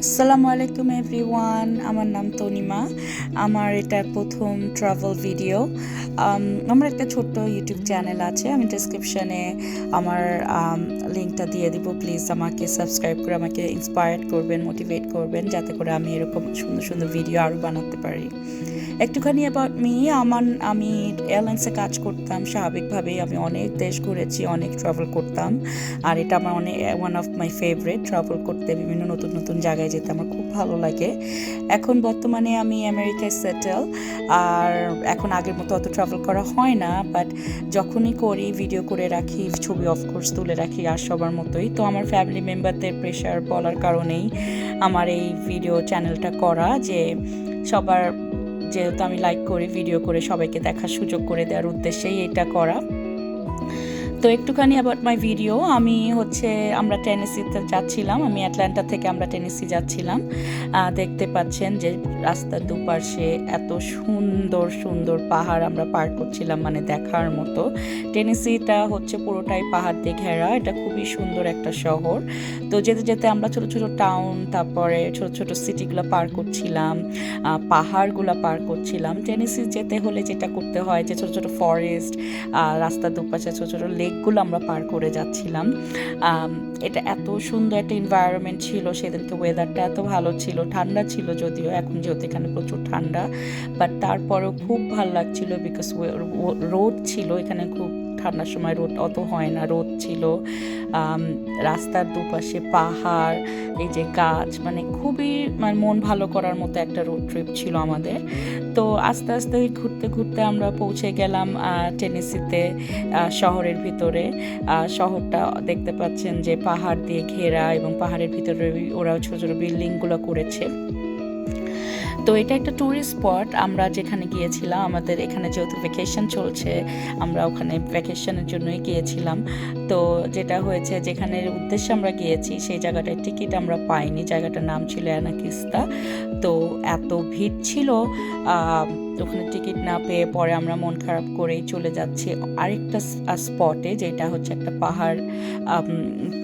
আসসালামু আলাইকুম এভরিওয়ান, আমার নাম তনিমা। আমার এটা প্রথম ট্রাভেল ভিডিও। আমার একটা ছোট্ট ইউটিউব চ্যানেল আছে, আমি ডেসক্রিপশানে আমার লিঙ্কটা দিয়ে দিব। প্লিজ আমাকে সাবস্ক্রাইব করে আমাকে ইন্সপায়ার্ড করবেন, মোটিভেট করবেন, যাতে করে আমি এরকম সুন্দর সুন্দর ভিডিও আরও বানাতে পারি। একটুখানি অ্যাবাউট মি, আমি এয়ারলাইন্সে কাজ করতাম। স্বাভাবিকভাবেই আমি অনেক দেশ ঘুরেছি, অনেক ট্রাভেল করতাম। আর এটা আমার one of my favourite, travel করতে, বিভিন্ন নতুন নতুন জায়গায় যেতে আমার খুব ভালো লাগে। এখন বর্তমানে আমি আমেরিকায় সেটেল। আর এখন আগের মতো অত ট্রাভেল করা হয় না, বাট যখনই করি ভিডিও করে রাখি, ছবি অফকোর্স তুলে রাখি আর সবার মতোই। তো আমার ফ্যামিলি মেম্বারদের প্রেশার বলার কারণেই আমার এই ভিডিও চ্যানেলটা করা, যে সবার, যেহেতু আমি লাইক করি, ভিডিও করে সবাইকে দেখার সুযোগ করে দেওয়ার উদ্দেশ্যেই এটা করা। তো একটুখানি অ্যাবাউট মাই ভিডিও, আমরা টেনেসিতে যাচ্ছিলাম, আমি অ্যাটলান্টা থেকে আমরা টেনেসি যাচ্ছিলাম। দেখতে পাচ্ছেন যে রাস্তার দুপাশে এত সুন্দর সুন্দর পাহাড় আমরা পার করছিলাম, মানে দেখার মতো। টেনেসিটা হচ্ছে পুরোটাই পাহাড় দিয়ে ঘেরা, এটা খুবই সুন্দর একটা শহর। তো যেতে যেতে আমরা ছোটো ছোটো টাউন, তারপরে ছোটো ছোটো সিটিগুলো পার করছিলাম, পাহাড়গুলো পার করছিলাম। টেনেসি যেতে হলে যেটা করতে হয়, যে ছোটো ছোটো ফরেস্ট, রাস্তার দুপাশে ছোটো ছোটো লেকগুলো আমরা পার করে যাচ্ছিলাম। এটা এত সুন্দর একটা এনভায়রনমেন্ট ছিল সেদিনকে, ওয়েদারটা এত ভালো ছিল, ঠান্ডা ছিল যদিও, এখন যেহেতু এখানে প্রচুর ঠান্ডা, বাট তারপরেও খুব ভালো লাগছিল, বিকজ রোদ ছিল এখানে। খুব ঠান্ডার সময় রোদ অত হয় না, রোদ ছিল, রাস্তার দুপাশে পাহাড়, এই যে গাছ, মানে খুবই মন ভালো করার মতো একটা রোড ট্রিপ ছিল আমাদের। তো আস্তে আস্তে ঘুরতে ঘুরতে আমরা পৌঁছে গেলাম টেনেসিতে, শহরের ভিতরে। শহরটা দেখতে পাচ্ছেন যে পাহাড় দিয়ে ঘেরা, এবং পাহাড়ের ভিতরে ওরা ছোটো ছোটো বিল্ডিংগুলো করেছে। তো এটা একটা ট্যুরিস্ট স্পট। আমরা যেখানে গিয়েছিলাম, আমাদের এখানে যেহেতু ভ্যাকেশন চলছে, আমরা ওখানে ভ্যাকেশনের জন্যই গিয়েছিলাম। তো যেটা হয়েছে, যেখানের উদ্দেশ্যে আমরা গিয়েছি সেই জায়গাটায় টিকিট আমরা পাইনি, জায়গাটার নাম ছিল অ্যানাকিস্তা। তো এত ভিড় ছিল, ওখানে টিকিট না পেয়ে পরে আমরা মন খারাপ করেই চলে যাচ্ছি আরেকটা স্পটে, যেটা হচ্ছে একটা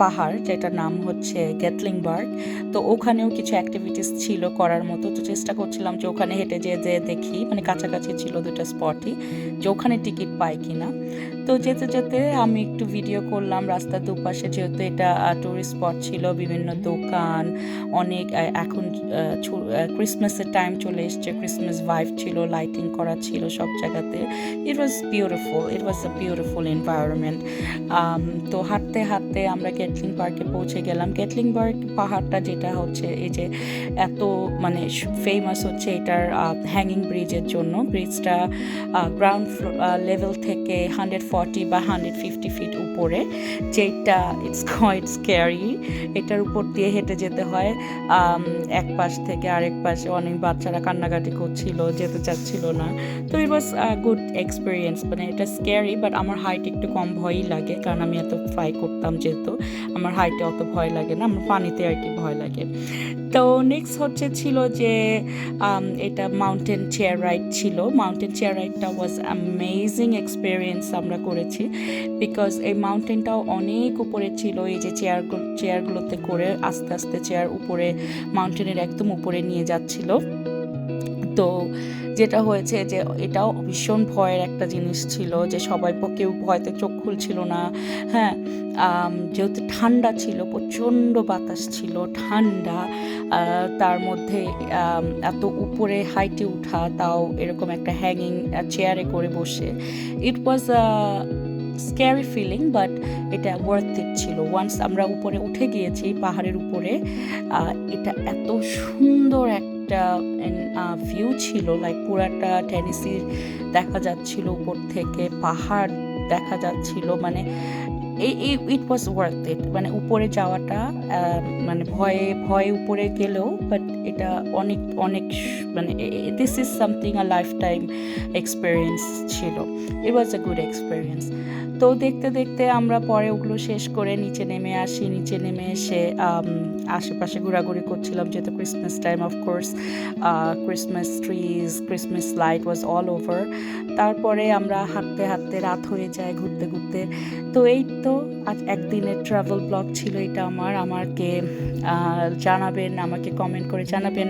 পাহাড় যেটার নাম হচ্ছে গেটলিংবার্গ। তো ওখানেও কিছু অ্যাক্টিভিটিস ছিল করার মতো, তো চেষ্টা করছিলাম যে ওখানে হেঁটে যেয়ে দেখি, মানে কাছাকাছি ছিল দুটো স্পটই, যে ওখানে টিকিট পাই কিনা। তো যেতে যেতে আমি একটু ভিডিও করলাম রাস্তার দুপাশে, যেহেতু এটা টুরিস্ট স্পট ছিল, বিভিন্ন দোকান, অনেক, এখন ক্রিসমাসের টাইম চলে এসছে, ক্রিসমাস ভাইব ছিল, লাইটিং করা ছিল সব জায়গাতে। ইট ওয়াজ আ বিউটিফুল এনভায়রনমেন্ট। তো হাঁটতে হাঁটতে আমরা গেটলিংবার্গে পৌঁছে গেলাম। গেটলিংবার্গ পাহাড়টা যেটা হচ্ছে, এই যে এত মানে ফেমাস হচ্ছে এটার হ্যাঙ্গিং ব্রিজের জন্য। ব্রিজটা গ্রাউন্ড লেভেল থেকে 140 বা 150 ফিট উপরে, যেটা ইটস কোয়াইট স্ক্যারি। এটার উপর দিয়ে হেঁটে যেতে হয়, এক পাশ থেকে আরেক পাশে অনেক বাচ্চারা কান্নাকাটি করছিল, যেতে চাচ্ছিল না। তো ইট ওয়াজ গুড এক্সপিরিয়েন্স। মানে এটা স্ক্যারি, বাট আমার হাইট একটু কম ভয়ই লাগে, কারণ আমি এত ফ্লাই করতাম, যেহেতু আমার হাইটে অত ভয় লাগে না, আমার পানিতে আর কি ভয় লাগে। তো নেক্সট ছিল যে এটা মাউন্টেন চেয়ার রাইড ছিল। মাউন্টেন চেয়ার রাইডটা ওয়াজ অ্যামেজিং এক্সপিরিয়েন্স আমরা করেছি, বিকজ এই মাউন্টেনটাও অনেক উপরে ছিল। এই যে চেয়ারগুলোতে করে আস্তে আস্তে চেয়ার উপরে, মাউন্টেনের একদম উপরে নিয়ে যাচ্ছিল। তো যেটা হয়েছে যে এটাও ভীষণ ভয়ের একটা জিনিস ছিল, যে কেউ ভয়তে চোখ খুলছিল না। হ্যাঁ, যেহেতু ঠান্ডা ছিল, প্রচণ্ড বাতাস ছিল, ঠান্ডা, তার মধ্যে এত উপরে হাইটে উঠা, তাও এরকম একটা হ্যাঙ্গিং চেয়ারে করে বসে, ইট ওয়াজ স্ক্যারি ফিলিং, বাট এটা ওয়ার্থ ইট ছিল। ওয়ান্স আমরা উপরে উঠে গিয়েছি পাহাড়ের উপরে, এটা এত সুন্দর একটা ভিউ ছিল, লাইক পুরাটা টেনেসি দেখা যাচ্ছিল উপর থেকে, পাহাড় দেখা যাচ্ছিল, মানে ইট ওয়াজ ওয়ার্থ ইট। মানে উপরে যাওয়াটা, মানে ভয়ে উপরে গেলেও, বাট এটা অনেক অনেক, মানে this is something a life time experience ছিল। ইট ওয়াজ আ গুড এক্সপিরিয়েন্স। তো দেখতে দেখতে আমরা পরে ওগুলো শেষ করে নিচে নেমে আসি। নিচে নেমে এসে আশেপাশে ঘোরাঘুরি করছিলাম, যেহেতু Christmas time of course Christmas trees, Christmas light was all over. তারপরে আমরা হাঁটতে হাঁটতে রাত হয়ে যায়, ঘুরতে ঘুরতে। তো এই তো আজ একদিনের ট্রাভেল ব্লগ ছিল এটা আমাকে জানাবেন, আমাকে কমেন্ট করে জানাবেন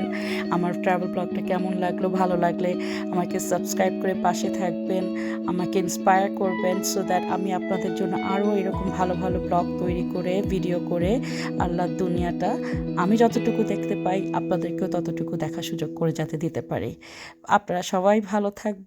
আমার ট্রাভেল ব্লগটা কেমন লাগলো। ভালো লাগলে আমাকে সাবস্ক্রাইব করে পাশে থাকবেন, আমাকে ইন্সপায়ার করবেন, সো দ্যাট আমি আপনাদের জন্য আরও এরকম ভালো ভালো ব্লগ তৈরি করে ভিডিও করে আল্লাহর দুনিয়াটা আমি যতটুকু দেখতে পাই আপনাদেরকেও ততটুকু দেখার সুযোগ করে যাতে দিতে পারি। আপনারা সবাই ভালো থাকবেন।